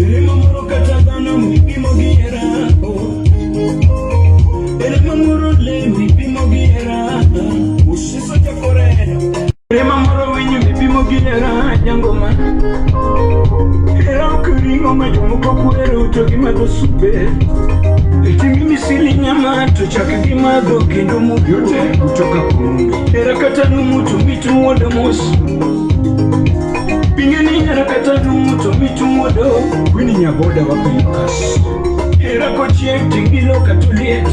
Erema moro katagana mipimo giera. Erema moro le mipimo giera. Ushiso chakorera. Erema moro winyi mipimo giera. Jangoma. Era kuringo majomuko kuero utoki mato sube. Tingi misili nyama tuchake kimado kendo mugyote kutoka kumbi. Era katanu mutu mitu mwoda mosu. Pingeni era katanu mutu mitu mwoda. Kwini nyaboda wapilukas. Era kochie tingilo katuliet.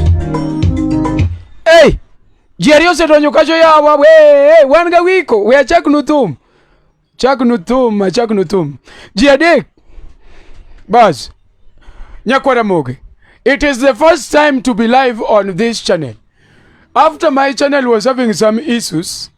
Hey! Jiario se donyo kacho ya wawe. Hey! Wanga wiko. Wea chak nutum. Chak nutum. Jiadek. Baz. Nyakwara moge. It is the first time to be live on this channel. After my channel was having some issues,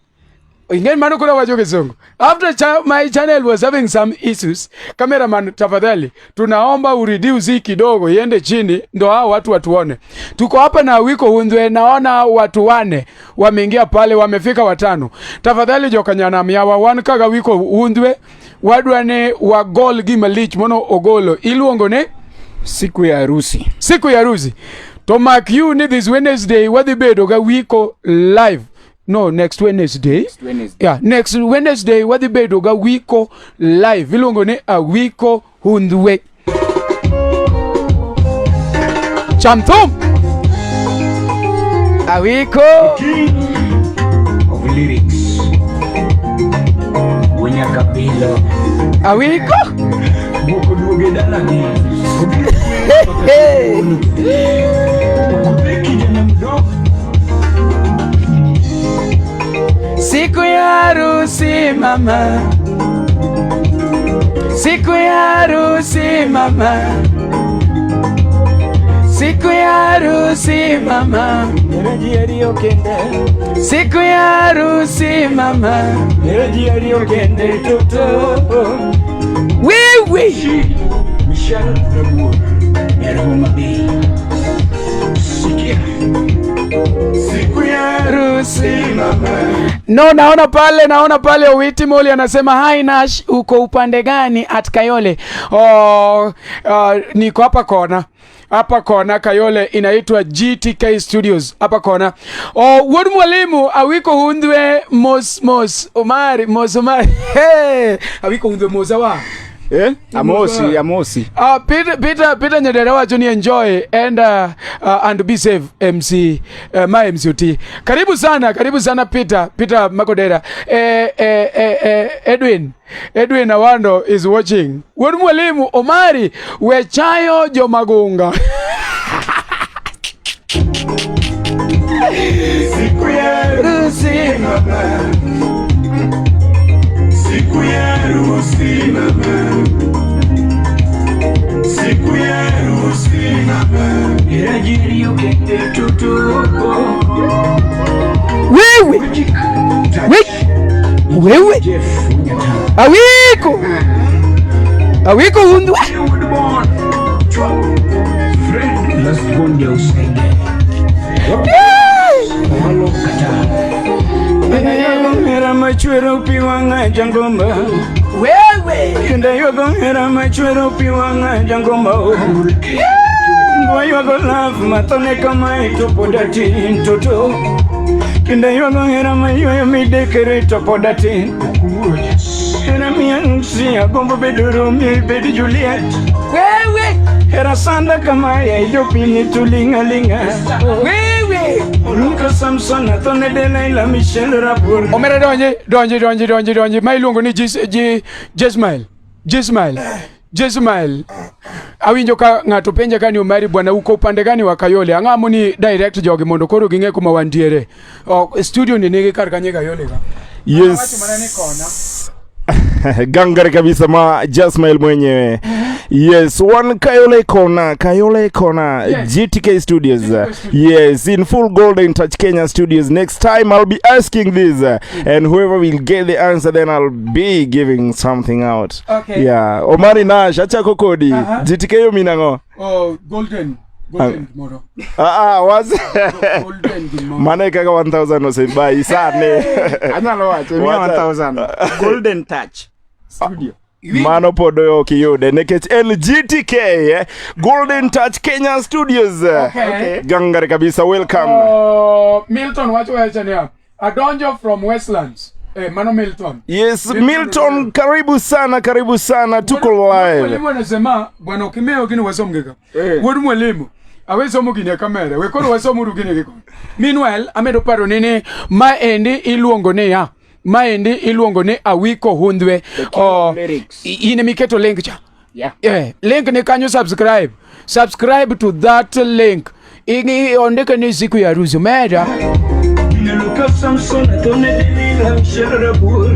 after my channel was having some issues, cameraman tafadhali, tunaomba ureduce kidogo iende chini ndo hao watu watuone. Tuko hapa na wiko hundwe, naona watu wane wameingia pale, wamefika 5. Tafadhali jokanyana miawa wankaga wiko hundwe, wadwane wa gol gimalich mono ogolo iluongo ne siku ya harusi. To mark you ni this Wednesday wadhi bedo ga wiko live. No, next Wednesday. Yeah, next Wednesday wadhi bedo ga wiko live. Ilongo ne a wiko hundwe. Chamtum. A wiko of lyrics. Wenya kapilo. A wiko. Buko duge dalani. Siku ya harusi mama. Siku ya harusi mama. Siku ya harusi mama. Jiario kende. Siku ya harusi mama. Jiario kende toto. Wewe Michelle Rabu. Eroma B. Siku ya harusi mama. No, naona pale Owiti Moli anasema hi Nash, uko upande gani at Kayole? Niko hapa kona Kayole, inaitwa GTK Studios hapa kona. Wodi mwalimu awiko hundwe mos Omari. Hey, awiko hundwe mozawa. Amosi. Peter Nyadera wacho ni enjoy and be safe MC my MCT. Karibu sana Peter Makodera. Edwin Awando is watching. Wodi mwalimu Omari wechayo Jomagunga. Siku ya harusi mama. Siku ya harusi mama. Siku ya harusi mama. Jiario kende toto. Wewe awiko hundwe. Friend last one ya usenge. Halo kata. Era machwero piwanga jangomba. Wewe Kenda yogo era machwero piwanga jangomba. Boy yogo love matone kama itopodati toto. Kenda yogo era mayo midekere topodati. Era miansi agombo bedoro mi bedi Juliet. Wewe Era sanda kama ya idopini tulingalinga. Wewe Luka Samson atone Delilah Michelle Rapur. Omera donje mailungo ni Jesmail. Awinjo ka ngato penja kani Omari bwana uko upande gani wa Kayole. Ang'amo ni direct jogi mondo koro ginge kuma wantiere. Studio ni nigi kar kanye Kayole ka. Yes. Gangare kabisa ma Jasmail mwenyewe. Yes, one Kayole Kona, yes. GTK Studios. Yes, in full Golden Touch Kenya Studios. Next time I'll be asking this, and whoever will get the answer, then I'll be giving something out. Okay. Yeah, Omari Nash, acha kokodi. GTK yo minango. Oh, Golden tomorrow. Was Golden tomorrow. Maneka 1000 no sembai sane. Analo wacho 1000. Golden Touch Studio. mano podo kiyude nekech LGTK Golden Touch Kenya Studios. Okay. Gangare kabisa, welcome. Milton wacho wachania adonjo from Westlands. Mano Milton. Yes, Milton, karibu sana, tuko live. Mwalimu anasema bwana ukimeo kini wasomgeka. Wodu mwalimu awe somo kini kamera. We kono wasomo rugine giko. Meanwhile, amedo paro nini maendi iluongo ne ya. Maendi iluongo ne Awiko Hundwe. Ine miketo link cha. Yeah. Link ni kanyo subscribe. Subscribe to that link. Ingi ondeka ni siku ya harusi. Umeenda? Niluka Samson atone dilila mshara bur.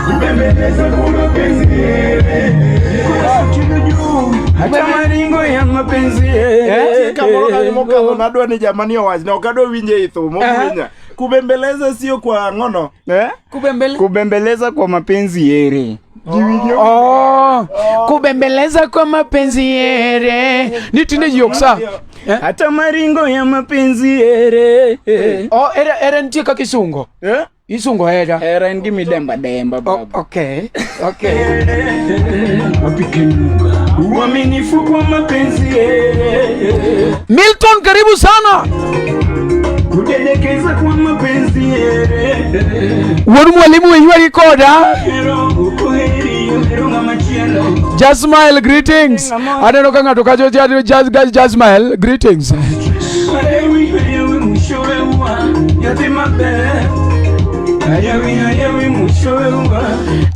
Kubembeleza kwa mapenzi. Hata maringo ya mapenzi. Kamoroka ni mokalo nadwa ni jamani owazi na okado winje ithu mwinya. Kubembeleza sio kwa ngono. Kubembeleza kwa mapenzi yere. Kubembeleza kwa mapenzi yere. Nitinde yoksa. Hata maringo ya mapenzi yere. Era ntika kisungo. Isungo era. Era ngi midemba baba. Okay. Mapikenunga uaminifu kwa mapenzi. Milton, karibu sana. Kudedekeza kwa mapenzi. Wodu mwalimu wenyewe recorder. Just smile, greetings. Adeno kanga tokajo just smile, greetings.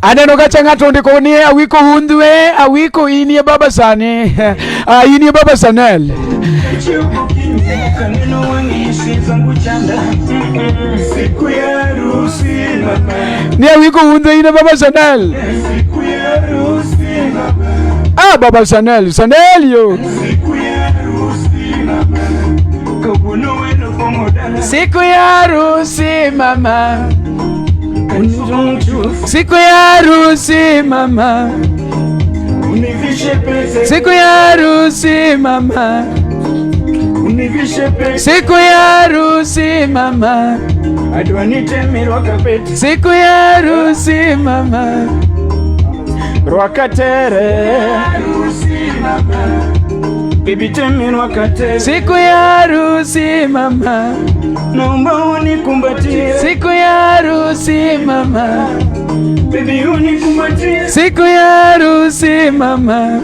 Adeno kachanga tondiko ni Awiko Hundwe, Awiko inie baba sani. Inie baba Sanel. Siku ya harusi mama. Ni Awiko Hundwe inie baba Sanel. Siku ya harusi mama. Baba Sanel yo. Siku ya harusi mama. Kabuno weno pomodana. Siku ya harusi mama. Siku ya harusi mama. Univishe pesa. Siku ya harusi mama. Univishe pesa. Siku ya harusi mama. Adwanite mirwa kapeti. Siku ya harusi mama. Rwakatere. Harusi mama. Bibi temi wakate. Siku ya harusi mama. Naomba unikumbatie. Siku ya harusi mama. Bibi unikumbatie. Siku ya harusi mama.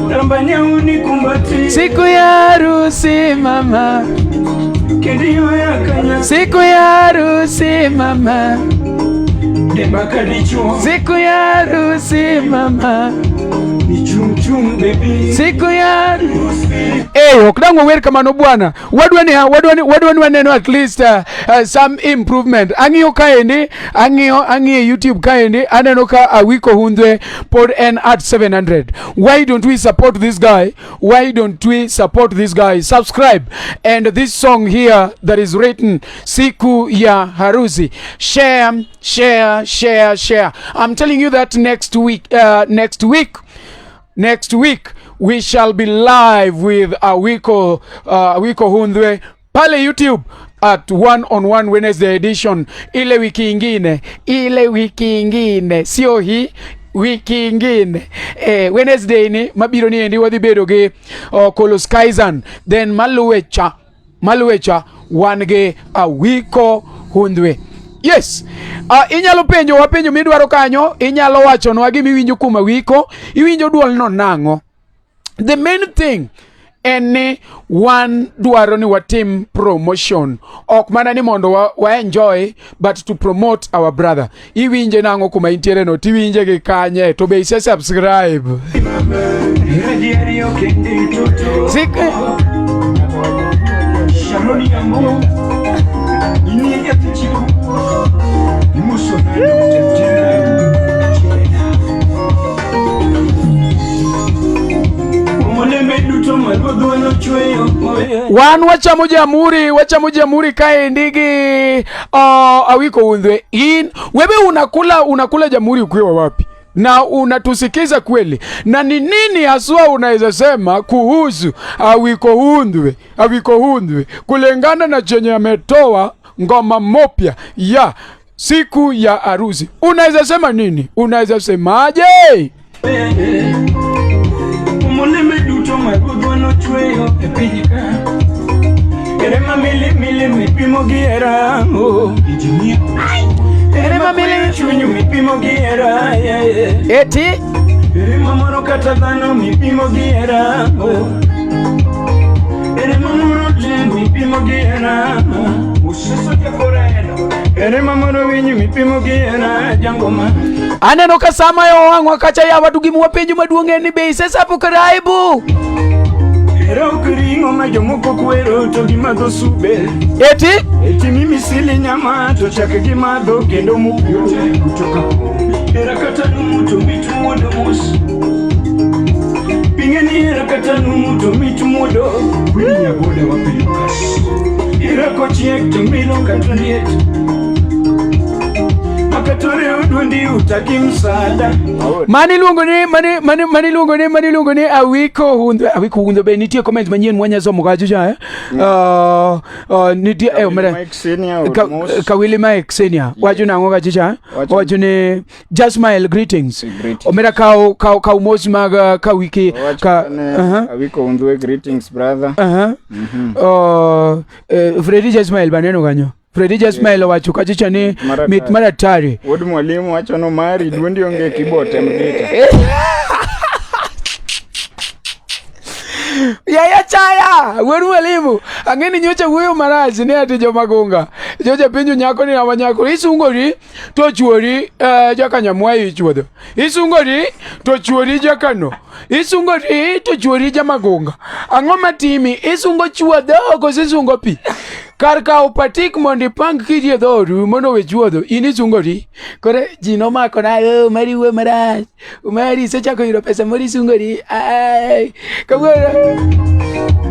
Tambanya unikumbatie. Siku ya harusi mama. Kendio ya kanya. Siku ya harusi mama. Debaka dichua. Siku ya harusi mama. Chum baby. Siku ya okdango wer kamano bwana. Wadwani waneno at least some improvement. Ang'iyo kaendi, ang'iyo YouTube kaendi, aneno ka Awiko Hundwe pod en at 700. Why don't we support this guy? Subscribe. And this song here that is written Siku ya Harusi. Share. I'm telling you that next week we shall be live with Awiko Hundwe pale YouTube at one-on-one Wednesday edition. Ile wiki ingine sio hii wiki ingine Wednesday ni mabiro ni endi wadhi bedo gi Kolos Kaizen, then maluwecha wange Awiko Hundwe. Yes. Inyalo wapenjo midwaro kanyo, inyalo wachonwa gimi winjo kuma Awiko, iwinjo duol no nango. The main thing eni wan dwaro ni watim promotion. Ok mana ni mondo wa enjoy, but to promote our brother. Iwinje nango kuma intiere no, tiwinje gi kanye, to be ise subscribe. Shaloni yangu. Ini ya tichiku. Wan wachamo jamuri kaendi gi Awiko Hundwe. Wewe unakula jamuri ukiwa wapi? Na unatusikiza kweli? Na ni nini haswa unaweza sema kuhusu Awiko Hundwe kulingana na chenye ametoa ngoma mopya ya siku ya harusi. Unaweza sema nini? Unaweza semaje? Umulime duto magudwa no chweyo e pinyka. Erema mili mipimo gi erango. Injinia. Erema mili chunyu mipimo gi era. Eti? Erema moro kata dhano mipimo gi erango. Erema moro jen mipimo gi era. Usiso jakoreno. Erema moro winyu mipimo gi era jangoma. Aneno ka sama yo wang'wa kacha ya watu gimuwa penjo maduong'e ni be isesapo karaibu. Era ukiringo ma jomoko kwero to gimadho sube. Eti mimi sili nyama to chake gimadho kendo mupyo kutoka. Era kata numuto mitu mwodo mos. Pingeni era kata numuto mitu mwodo. Wili nyaboda wapilukas. Era kochiek to milo katoniet. Makatore udwendi utaki msada. Mani luongo ni Awiko Hundwe be nitie comment manyien mwanya somo kacho cha nitie Kawili Mike Senior wacho nango kacho cha wacho ni Just Smile greetings omera ka mosi mag ka wiki ka Awiko Hundwe greetings brother. Freddy Just Smile baneno kanyo Freddy Just Smile wacho kachicha ni mit maratari. Wod mwalimu wacho no mari duondi onge kibote mdita. Ya chaya, wenu mwalimu. Angeni nyocha huyo marazi ni ati jomagonga. Jocha pinju nyako ni awanyako. Isungori to chuori jaka nyamwai chuodo. Isungori to chuori jaka no. Isungori to chuori jamagonga. Angoma timi isungo chuodo kosisungo pi. Karka upatik mondi pang kidye dhoru mono we chuodo. Ini sungori. Kore jino mako na mari we maraj. Umari secha ko yiro pesa mori sungori. Ai. Kagora.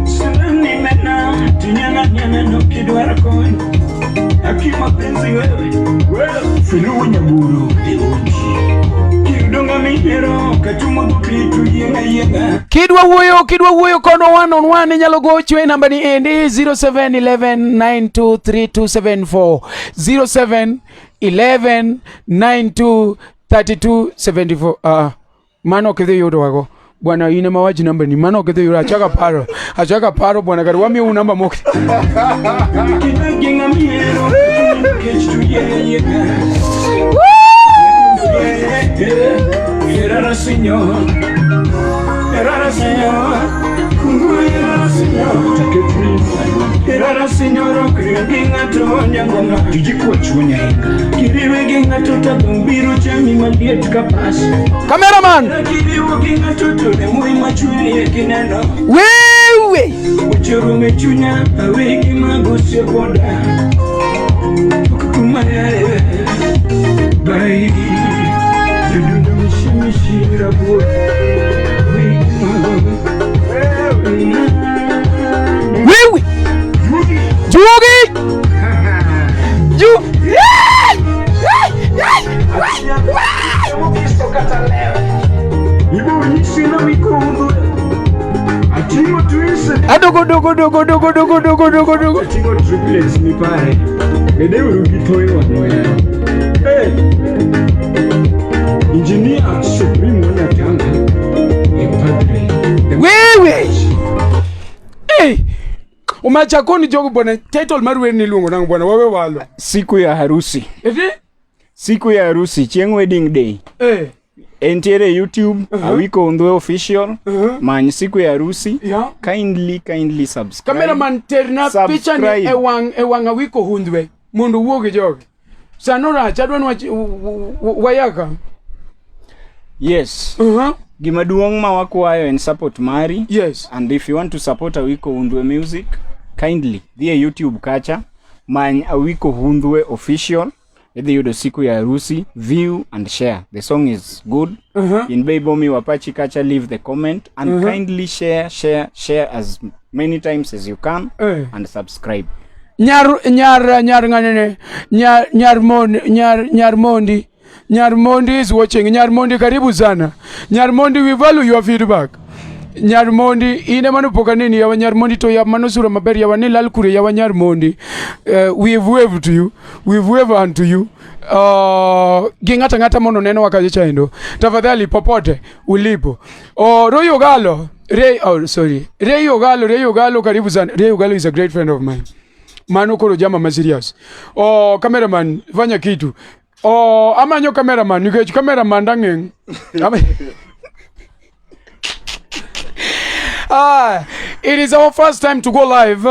Suni mena tinyana no kidwara koni. Akima penzi wewe filu nyaburu eoji. Kidonga mihero kachuma bukitu yenga. Kidwa wuoyo kono 1-on-1 nyalo gochwe namba ni endi 0711923274 0711923274. Mano kedhe yodo wago bwana ine mawaji namba ni mano kedhe yodo achaka paro bwana kari wami namba moki Kinga mihero kechu yenga. Erara señor, erara señor, kiriwe tonya ngoma, dijikuwa chunya inga. Kiriwe ginga tota bumbiru chami maliet kapas. Cameraman. Kiriwe ginga tota nemui machuye kineno. Wewe. Uchurume chunya, awegi magusye boda. Kukumaya, bye. Wewe Jugi Adogo triplets ni pare. Gede urugitoi wanoya. Engineer Supreme Wanatanga Padre. Wewe umachakoni jogo bwana title maruwe ni lungo nangu bwana wewe walo Siku ya harusi. Eti? Siku ya harusi chieng wedding day. Entiere YouTube Awiko Hundwe official. Many siku ya harusi. Kindly subscribe. Cameraman terna picha ni ewang Awiko Hundwe. Mundu woge jogo. Sanora chadwan wayaka. Yes. Gimaduong ma wakwayo en support mari. Yes. And if you want to support Awiko Hundwe music, kindly via YouTube kacha many Awiko Hundwe official. Edhi yudo siku ya harusi, view and share. The song is good. In Beibomi Wapachi kacha, leave the comment and kindly share as many times as you can and subscribe. Nyarmondi is watching. Nyarmondi karibu sana. Nyarmondi, we value your feedback. Nyarmondi ine manu pokanini yawa Nyarmondi to ya manusura maberi yawa ni lalkure yawa Nyarmondi. We've waved to you. We've waved unto you. Gingata ngata mono neno wakajecha endo. Tafadhali popote ulipo. Royo Galo. Ray Ogalo karibu sana. Ray Ogalo is a great friend of mine. Manu koro jama masirias. Cameraman fanya kitu. Amanyo cameraman nikechu cameraman dangeng. It is our first time to go live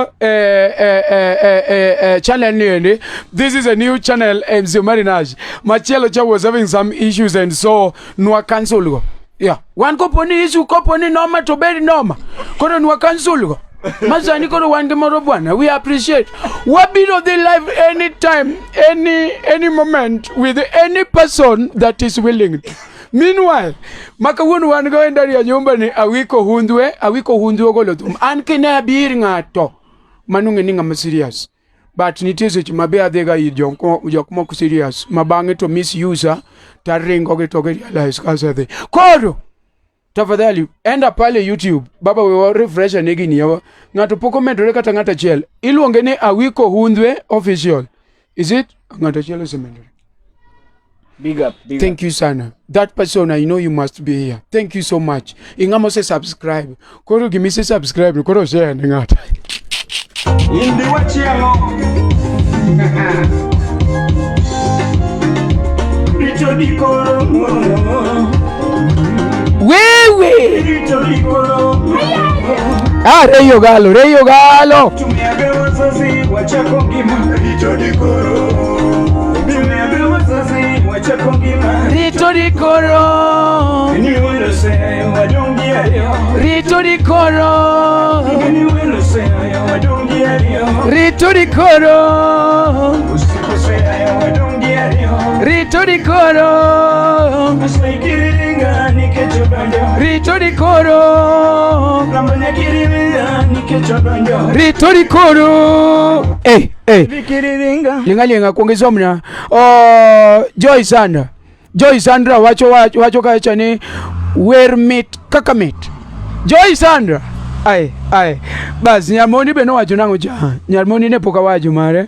channel niende. This is a new channel MC Marinage. Machelo cha was having some issues and so nwa cancel go. Yeah. One company issue company norma to bed norma. Kono nwa cancel go. Masani kono wange moro bwana. We appreciate. What be of the live anytime, any moment with any person that is willing. Meanwhile, makawunu wango ndani ya nyumba ni awiko hundwe golotum. Anke na biri ngato. Manunge ninga ma serious. But nitizo chimabea dega yokmo ku serious. Mabange to misuse taringo ke toke realize kasathe. Kodo. Tafadhali enda pale YouTube. Baba we refresh negi ni yawa. Ngato poko medore kata ngata chel. Iluonge ne awiko hundwe official. Is it? Ngata chel semendore. Big up. Thank you, Sana. That person, I know you must be here. Thank you so much. Ingamo say subscribe. Koro give me say subscribe. Koro share ngata. Indi wachiamo. Rito di koro. Wewe. Rito di koro. Ray Ogalo. Tumiabe wazazi wachako ngima. Rito di koro. Rito di koro. Rito di koro. Rito di koro. Rito di koro. Rito di koro. Rito di koro. Linga kuongezwa mna. Joy Sandra wacho kacha ni wermit kakamit. Joy Sandra. Ai. Bas Nyarmondi beno wacho nango cha. Nyarmondi ne poka wacho mare.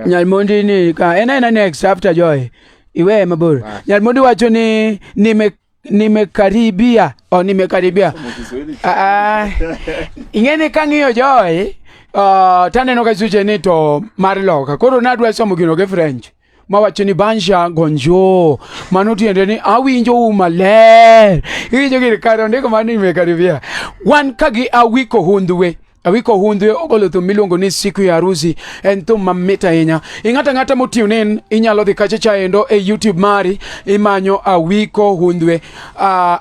Nyarmondi ni ka ena next after Joy. Iwe mabur. Nyarmondi wacho ni nimekaribia. Nimekaribia. Ingene kangiyo Joy. Taneno kaisuche ni to mariloka. Koro nadwa somo kino ke French. Mawachini bansha gonjo. Manuti endeni awinjo umaler. Ijo kiri karonde ko mani nimekaribia. Wan kagi awiko hundwe. Awiko hundwe ogoloto milongo ni siku ya harusi ento mameta yenya. Ingata mutune inyalo dhi kacha endo YouTube mari imanyo awiko hundwe.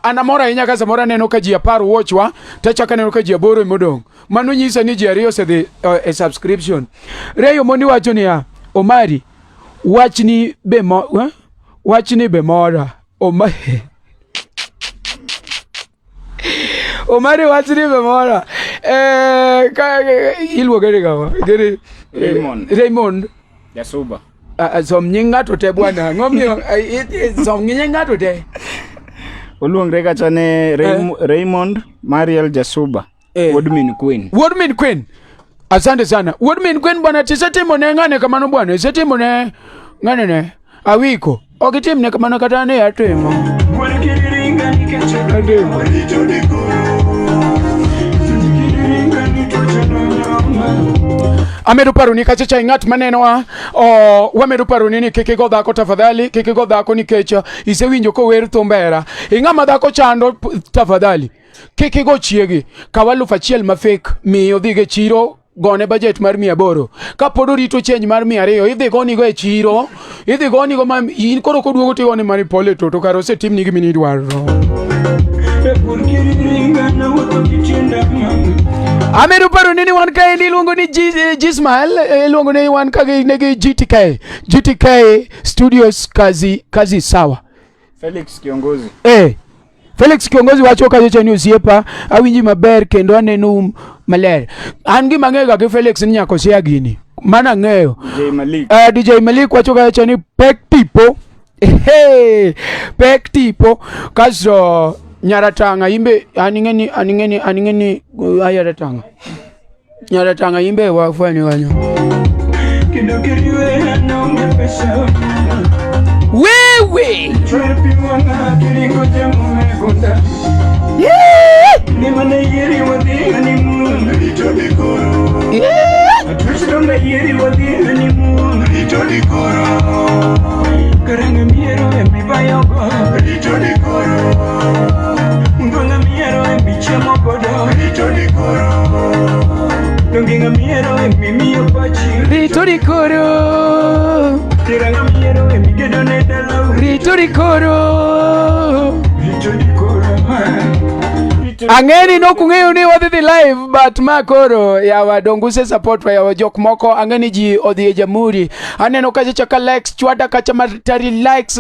Anamora yenya kaza mora neno ka ji 10 watchwa tachaka neno ka ji 8 modong. Manu nyisa ni ji ariyo se the a subscription. Reyo mondi wacho ni ya Omari wachni be mora Omari wachni be mora ilwo gere Raymond Jasuba som nyinga to te bwana ngomio som nyinga to te uluongre kacha ne Raymond Mariel Jasuba Woodmin Queen. Asante sana. Woodmin Queen bwana tisetimo ne ngane kamano bwana. Setimo ne ngane ne awiko. Okitim ne kamano katane atimo. Amedu paruni kachacha ingat maneno wamedu paruni ni keke go dhako tafadhali. Keke go dhako ni kecha ise winjo ko wer tombera. Ingama dhako chando tafadhali. Keke go chiegi kawalu fachiel mafake miyo dhige chiro gone budget mar 800 kapodo rito change mar 200 idhi goni go e chiro idhi goni go ma in koro koduogo ti goni mari pole to karo se tim nigi mini dwaro Ameru paro nini wan ka ni luongo ni Gismael luongo ni wan ka negi GTK Studios kazi sawa Felix Kiongozi Felix Kiongozi wacho ka jecha ni usiepa awinji maber kendo anenu maler an gi mang'eyo ga Felix ni nyako sia gini mana ng'eyo DJ Malik wacho ka jecha ni pek tipo kaso Nyaratanga imbe aningeni ayaratanga. Nyaratanga imbe wafanye wanyo. Kidokiriwe anaonge pesa. Wewe. Trepi wana kiringo jamu megunda. Nimana yeri wadi honeymoon. Ritodi koro. Atwishronga yeri wadi honeymoon. Ritodi koro. Karanga miero embi bayogo. Ritodi koro. Ngonga miero embi chamo bodo. Ritodi koro. Donginga miero embi miyo pachi. Ritodi koro. Tiranga miero embi gedone dalo. Ritodi koro. Ritodi koro. Angeni no kung'eyo ni wadhi live but makoro yawa donguse support wa yawa jok moko angeni ji odhi e jamhuri aneno kacha chaka likes chwada kacha matari likes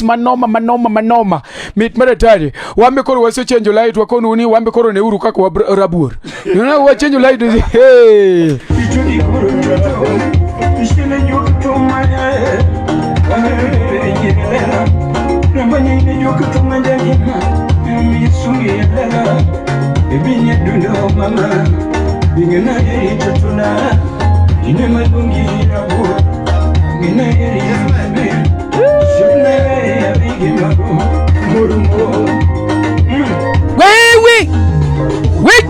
manoma mit maratari wambe koro wase change light wakonu ni wambe koro ne uru kako rabur nuna wa change light hey Ishele jokuto maya Nambanya ine jokuto manjani Misungi yadala Ebinye dundo mama Bingena yeri tatuna Ine madungi rabu Ngena yeri yamame Shuna yeri yabigi mabu Murumo Wait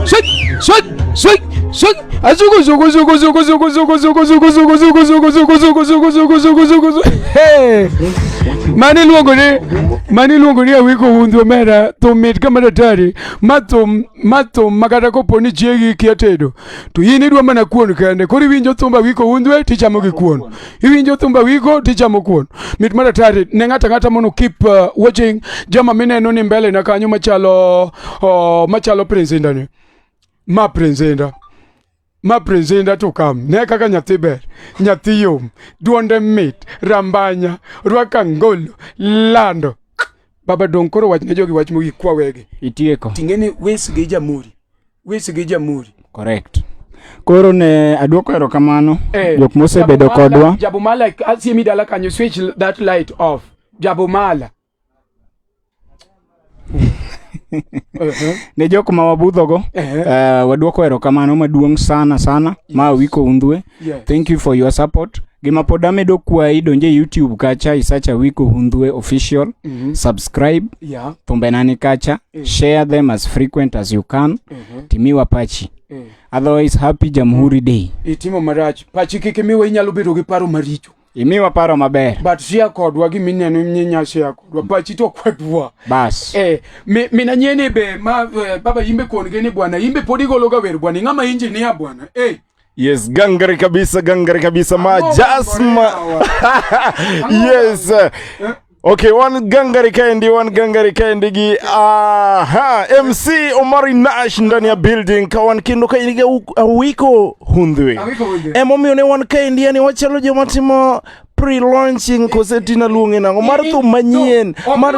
Shut Hey Mani luongo ni awiko hundho mera to mit kamera tari mato makata koponi chiegi kiatedo to in idwa mana kuon kende kori winjo thumba wiko hundwe tichamo gi kuon iwinjo thumba wiko tichamo kuon mit mara tari ne ngata mono keep watching jama mineno ni mbele na kanyo machalo presenda ni ma presenda to kam ne kaka nyathi ber nyathi yom duonde mit rambanya rwaka ngolo lando baba don koro wach ne jogi wach mogi kwa wege itieko tingeni wes gi jamhuri correct koro ne aduoko erokamano jok mosebedo kodwa Jabumala asiemi dala kanyo switch that light off Jabumala ne jok ma wabudhogo waduoko erokamano maduong' sana ma wiko undhwe. Thank you for your support. Gima pod amedo kwayi donje YouTube kacha isacha wiko undhwe official. Subscribe thumbe nani kacha share them as frequent as you can. Timiwa pachi otherwise happy Jamhuri Day. Itimo marach pachi kikimiwa inyalo bedo gi paro maricho imiwa paro maber but share kodwa gi mineno mnyenya share kodwa pachi to kwedwa bas mina nyene be baba yimbe kongeni bwana yimbe podi gologa wer bwana ngama engineer bwana Yes, gangari kabisa ma Jasma. Yes. Okay, one gangari kendi gi MC Omari Nash ndani ya building kawan kindo kaini wiko hundwe. Emomiyo ne one kendi yani wachalo jomatimo pre-launching kosetina luonge nango mar thum manyien mar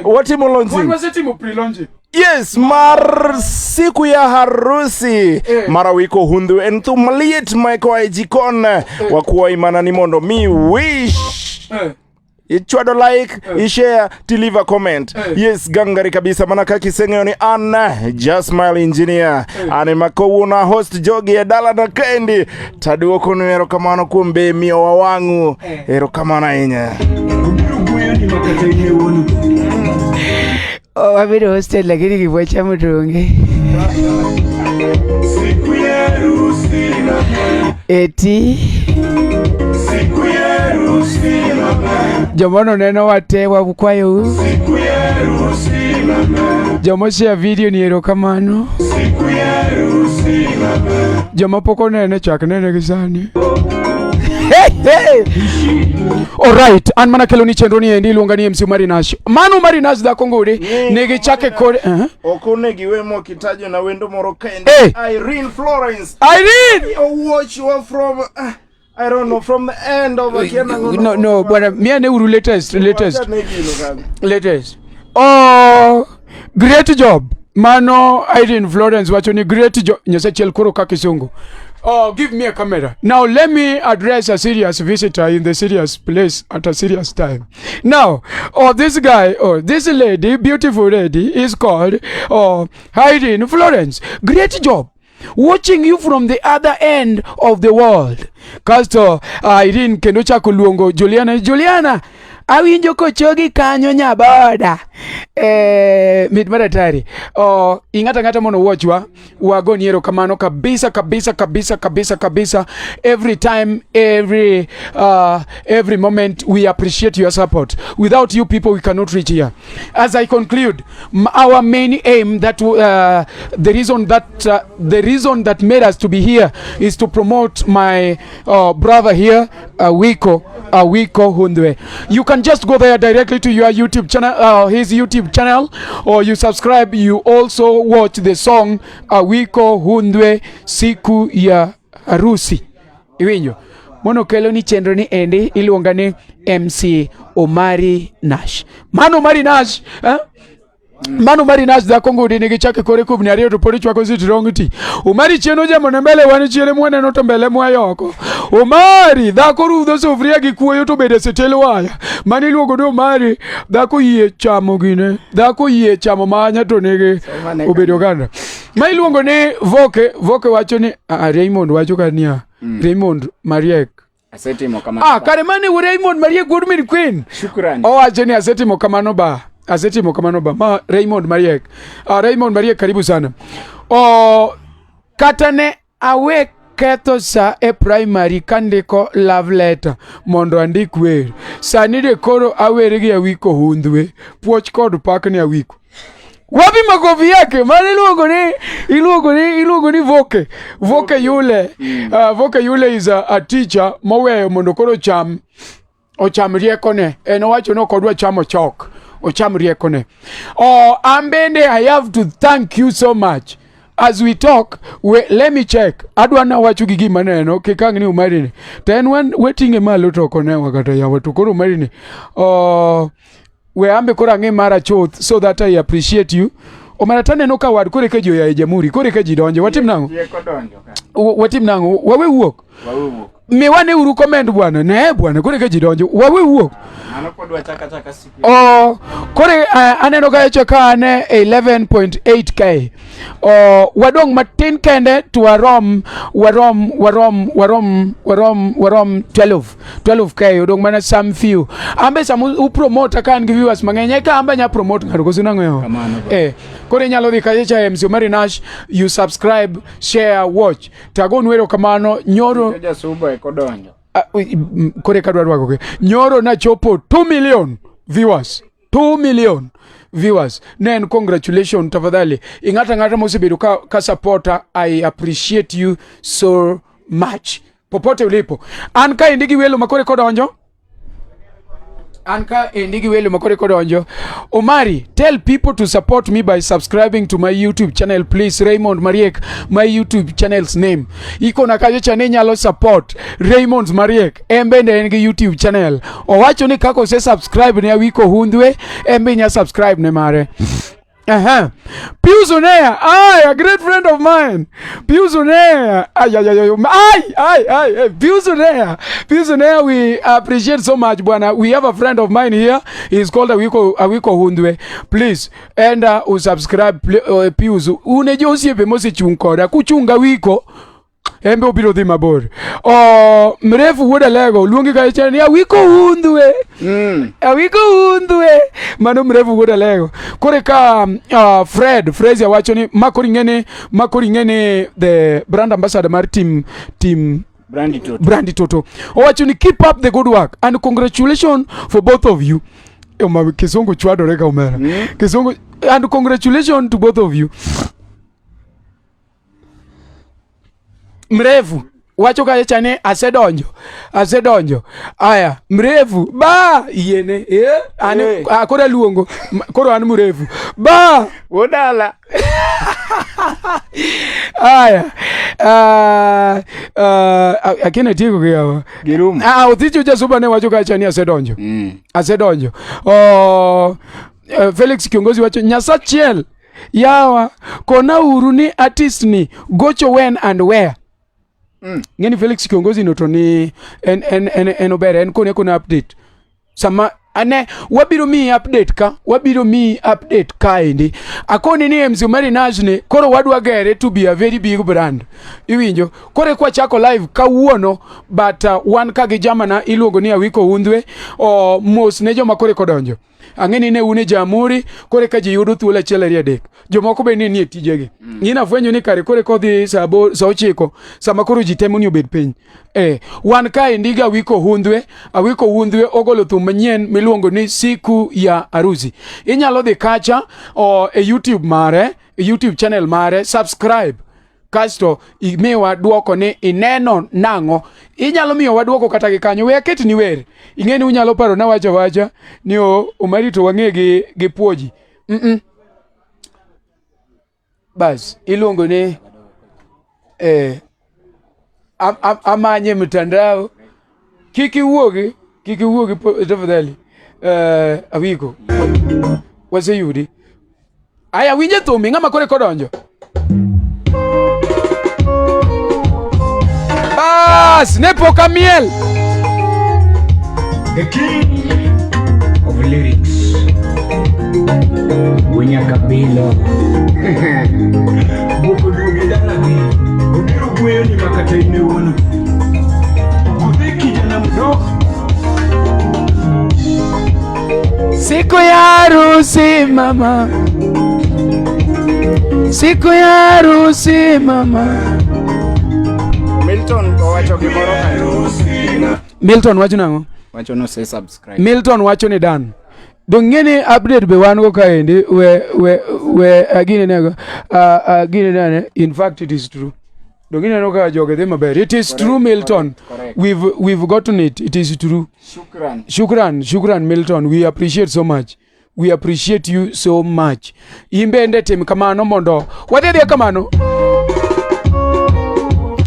watimo launching wasetimo pre-launching yes mar siku ya harusi mara wiko hundwe en thum maliet maiko ejikon wakuwa imana ni mondo mi wish ichwado like, ishare, deliver comment. Yes, gangari kabisa manaka kisengeo ni Anna, Just Smile Engineer. Ane makowuna host jogi ya dala na kendi. Taduo kono erokamano kumbe mio wawangu. Erokamana inya. Wabidi hosted lakini kibocha mtungi. Siku ya rusi Eti Siku ya rusi Jomono neno wate wabukwayo Siku ya rusi Jomo share video ni erokamano Siku ya rusi Jomo poko nene chak nene kisani Hey Alright, an mana keloni chenro ni endi luonga ni MC Omari Nash. Manu Omari Nash da kongore negi chake kore okone giwemo kitajo na wendo moro kendi Irene Florence. Watch you from I don't know from the end of No, bwana mia ne uru latest. Oh, great job. Mano Irene Florence wacho ni great job. Nyose chiel koro ka kisungu. Oh, give me a camera. Now let me address a serious visitor in the serious place at a serious time. Now, this guy, this lady, beautiful lady, is called Irene Florence. Great job. Watching you from the other end of the world. Kasto Irene kendo chako luongo Juliana. Awinjo kochogi kanyo nyaboda. Mit maratari. Ingata mono watchwa. Wagoni ero kamano kabisa. Every time, every moment, we appreciate your support. Without you people, we cannot reach here. As I conclude, our main aim, that the reason that made us to be here is to promote my brother here, Awiko Hundwe. You can just go there directly to your YouTube channel, his YouTube channel, or you subscribe. You also watch the song Awiko Hundwe Siku ya Harusi. Iwinjo mono kelo ni chenro ni endi iluonga ni MC Omari Nash. Mano Omari Nash, Mano Omari Nash da Kongo de nigi chake kore kubni ariyo to pori chwako ziti rongiti. Omari cheno jemo mbele wani chiele mwane no to mbele mwa yoko. Omari da koru do sofria gi kuoyo to bede setelo waya. Mani luogo do Omari da ko yie chamo gine. Da ko yie chamo manya to nigi obedo ganda. Mai luongo ni Voke wacho ni Raymond wacho kania. Raymond Mariek. Asetimo kamano. Kare mane Raymond Mariek good mid queen. Shukrani. Wacho ni asetimo kamano ba. Ma Raymond Mariek. Raymond Mariek karibu sana. Katane awe ketho sa e primary kandiko love letter mondo andik wer. Sani de koro awere gi Awiko Hundwe. Puoch kod pak ni Awiko. Wapi makofi yake? Mane iluogo ni Voke. Voke yule. Voke yule is a teacher. Moweyo mondo koro ocham riekone. Owacho no kodwa chamo chok. Ocham riekone. Ambende, I have to thank you so much. As we talk, let me check. Adwana wacho gigi maneno kikang ni Omari ni. Ten when waiting e malo to kone wakata yawa to koro Omari ni. We ambe kora nge mara choth so that I appreciate you. Omaratane no ka wad kore ke jo ya jamhuri kore ke jidonje watim nango. Watim nango wawe wuok. Me wane uru comment bwana ne bwana kore ke jidonje wawe wuok. Ano kodwa chaka siku. Kore aneno ka chaka ne 11.8k. Wadong matin kende to warom 12k odong mana some few. Ambe samu promote kan give viewers mangenya ka amba nya promote ngaro kosuna ngeo. Kore nyalo dhi kacha MC Omari Nash, you subscribe, share, watch. Tagon wero kamano nyoro suba e kodonjo. Kore kadwa rwako nyoro na chopo 2 million viewers. 2 million viewers. Nen congratulations tafadhali. Ingata mosebedo ka supporter. I appreciate you so much. Popote ulipo. Anka indigi welo makore kodonjo. Omari, tell people to support me by subscribing to my YouTube channel, please. Raymond Mariek, my YouTube channel's name. Iko na kaje chane nyalo support Raymond Mariek, embe nge YouTube channel. Owacho ni kako se subscribe ne Awiko Hundwe, embe nya subscribe ne mare. Pius Onea, a great friend of mine. Pius Onea, Pius Onea, we appreciate so much, bwana. We have a friend of mine here. He's called Awiko Hundwe. Please, and subscribe, Pius. Unejo usiepe mose chunkoda, kuchunga wiko. Embe obiro dhi mabor. Mrefu wuoda lego luongi ka chani Awiko Hundwe. Awiko Hundwe. Mano mrefu wuoda lego. Kore ka Fraser wacho ni makori ngene the brand ambassador mar team Brandy Toto. Wacho ni keep up the good work and congratulations for both of you. Kisungu chwadore ka Omera. Kisungu and congratulations to both of you. Mrefu wacho ka chane asedonjo. Aya mrefu ba yene ane akora luongo koro an mrefu ba wodala. Aya akina tigo kiawa girum uthicho jasuba ne wacho ka chane asedonjo. Felix kiongozi wacho Nyasachiel yawa kona uru ni artist ni gocho when and where. Ngeni Felix kiongozi no to ni en obere en kone kuna update. Sama ane wabiro mi update ka indi akoni ni MC Omari Najne koro wadwa gere to be a very big brand iwinjo kore kwa chako live kawuono but wan ka gi jamana iluongo ni Awiko Undwe o mos ne joma kore kodonjo ang'eni ne une jamuri kore ka ji yudo thuolo achiel ariyo adek jomoko be ni tijegi nyina fwenyo ni kare kore kodhi saa 9 sama koro ji temo ni obed piny wan ka indiga Awiko Undwe ogolo thum manyien miluongo ni siku ya arusi inyalo dhi kacha e YouTube channel mare subscribe kasto imiwa duoko ni ineno nango inyalo miyo waduoko kata gi kanyo we aket ni wer ing'eni unyalo paro na wacha ni Omari to wang'e gi puoji bas iluongo ni amanye mtandao kiki wuogi tafadhali Awiko wase yudi aya winje thumi ng'ama kore kodonjo bas ne poka miel The king of lyrics Winya Kabilo Boko duoge dalagi Obiro gweyo ni makata ine wono Kudhe kijana mdogo siku ya harusi mama Milton wacho nango wacho no say subscribe Milton wacho ni dan dongeni update be wan go kaendi we agine nego in fact it is true dongeni no ka joge them maber it is correct, true Milton correct. We've gotten it is true shukran Milton we appreciate you so much imbe ndete kamano mondo wadede kamano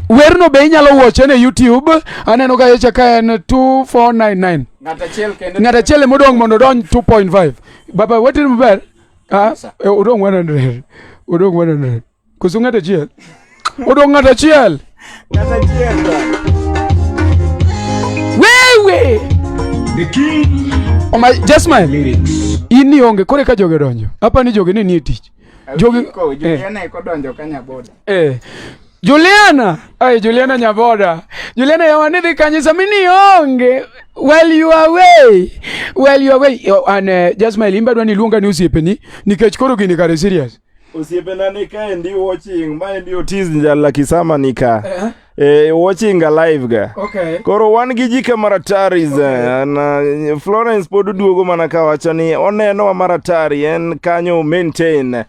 werno be inyalo watch ne YouTube aneno ga yecha ka en 2499 ngata chele modong mondo don 2.5 baba wetin maber odong 100 kusungata chiel odong ngata chiel wewe The king my just my lyrics ini onge kore ka joge donjo hapa ni joge ni tich joge Juliana iko donjo kanya boda Juliana Nyaboda Juliana yawanidhi kanyisa mini onge while you are away and just my limba dwani luonga ni usiepeni nikech koro gini kare serious usiepena nika ndi watching my ndi otiz njala kisama nika watching a live ga koro wan gi jika maratari na Florence podu duogo mana kawacho ni oneno wa maratari en kanyo maintain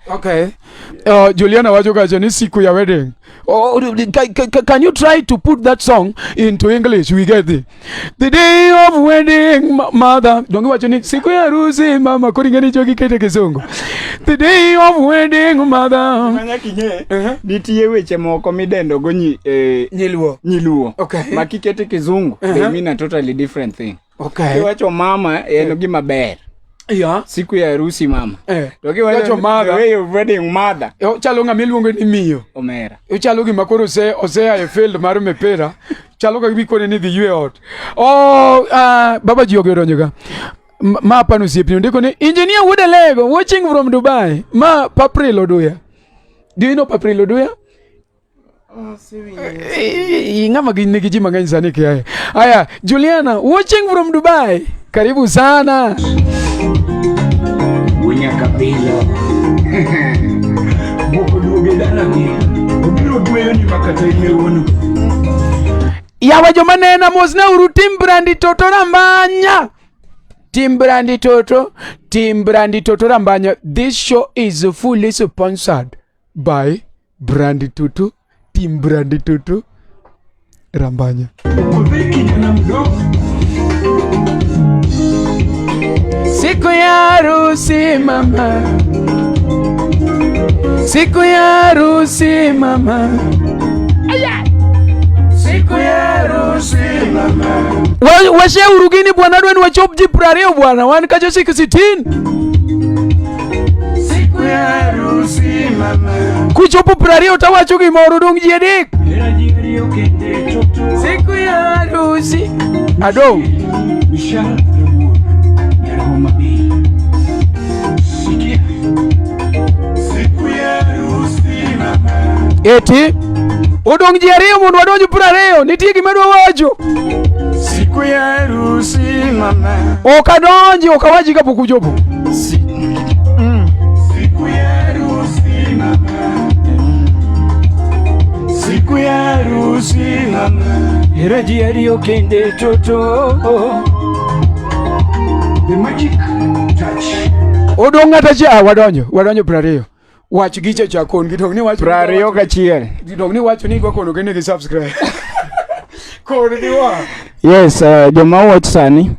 Juliana wacho kacho ni siku ya wedding can you try to put that song into English we get the day of wedding mother dongi wacho ni siku ya harusi mama kuri ngeni jogi kete kizungu the day of wedding mother manya kinye nitie weche moko midendo go nyiluo makikete kizungu they mean a totally different thing wacho mama en gima ber siku ya harusi mama wacho mother way of wedding mother chalo ng'ama iluongo ni miyo omera chalo gima koro osea e field mar mepera chalo ka gikone ni the ot baba ji ogedonjo ga ma pano siepni ndiko ni engineer Wodelego watching from Dubai ma Papril Oduya do you know Papril Oduya ingama nigi ji mang'eny sani kiaye aya Juliana watching from Dubai karibu sana Winya Kabilo Boko duoge dalagi Obiro gweyo ni makata ine wono yawa joma nena mosna uru Team Brandi Toto Rambanya. This show is fully sponsored by Brandi Toto, Team Brandi Toto Rambanya. Siku ya harusi mama aya siku ya harusi mama washe urugini bwana dweni wachop jiprario bwana wan kacho siku 60 siku ya harusi mama chopo prario tawacho gimoro dong ji adek. Hera ji ariyo kende toto. Siku ya harusi. Adong. Michelle Wood. Yaroma B. Sikia. Siku ya harusi mama. Eti odong ji ariyo mondo wadonj prario. Nitie gimedwa wacho. Siku ya harusi mama. Okadonji okawaji kapok uchopo. Siku ya harusi mama. Siku ya harusi mama. Hera ji ariyo kende toto. The magic touch. Odong ng'ata cha wadonjo prario. Wach gicha chakon gidong ni wach prario kachiel. Gidong ni wacho ni gwa kono kende gi subscribe. Kod diwa. Yes, joma watch sani.